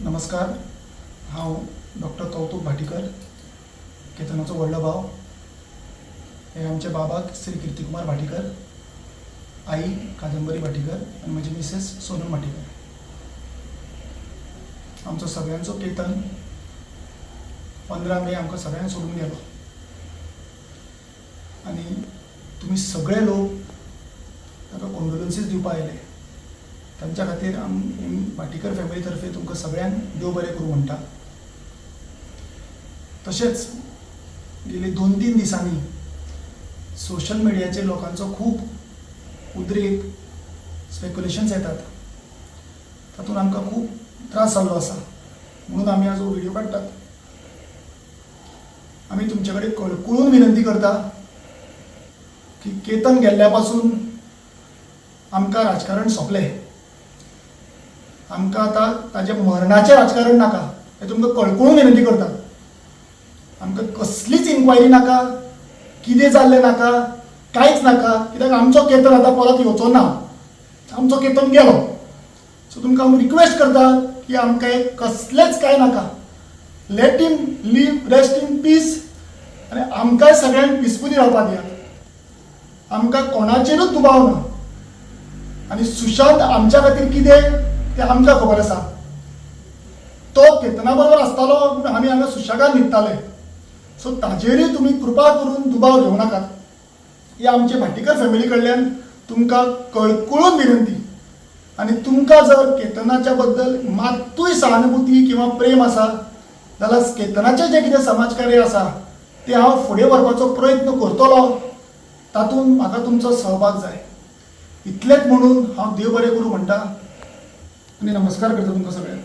नमस्कार. हांव डॉक्टर कौतुक भाटीकर, केतनाचो व्हडलो भाव. हे आमचे बाबा श्री कीर्तिकुमार भाटीकर, आई कादंबरी भाटीकर आनी म्हजी मिसेस सोनम भाटीकर. आमचो सगळ्यांचो केतन 15 मे आमकां सगळ्यांक सोडून गेलो. आनी तुमी सगळे लोक ताका कॉन्डोलन्सीस दिवपाक आयले. तांच्या खातीर भाटीकर फॅमिली तर्फे तुमकां सगळ्यांक देव बरें करूं म्हणटा. तशेंच गेली 2-3 दिसांनी सोशल मिडियाचेर लोकांचो खूब उद्रेक स्पेक्युलेशन्स येतात. तातूंत आमकां खूब त्रास जाल्लो आसा, म्हणून आमी आज हो व्हिडिओ काडटात. आमी तुमचे कडेन कळकळून विनंती करता की केतन गेल्ल्या पासून आमकां राजकारण सोंपलें. आमकां आतां ताजें मरणाचें राजकारण नाका, हें तुमकां कळकळून विनंती करता. आमकां कसलीच इन्क्वायरी नाका, कितें जाल्लें नाका, कांयच नाका. कित्याक आमचो केतन आतां परत येवचो ना, आमचो केतन गेलो. सो तुमकां हांव रिक्वेस्ट करता की आमकां हें कसलेंच कांय नाका. Let him leave, rest in peace, आनी आमकां सगळ्यांक पिसफुली रावपाक दियात. आमकां कोणाचेरूच दुबाव ना. आनी सुशांत आमच्या खातीर कितें तें आमकां खबर आसा. तो केतना बरोबर आसतालो पूण आमी हांगा सुशेगाद न्हिदताले. सो ताजेरूय तुमी कृपा करून दुबाव घेवं नाकात. ही आमचे भाटीकर फॅमिली कडल्यान तुमकां कळकळून विनंती. आनी तुमकां जर केतनाच्या बद्दल मात्तूय सहानुभूती किंवा प्रेम आसा जाल्यार केतनाचें जें कितें समाजकार्य आसा तें हांव फुडें व्हरपाचो प्रयत्न करतलो. तातूंत म्हाका तुमचो सहभाग जाय. इतलेंच म्हणून हांव देव बरें करूं म्हणटा आनी नमस्कार करता तुमकां सगळ्यांक.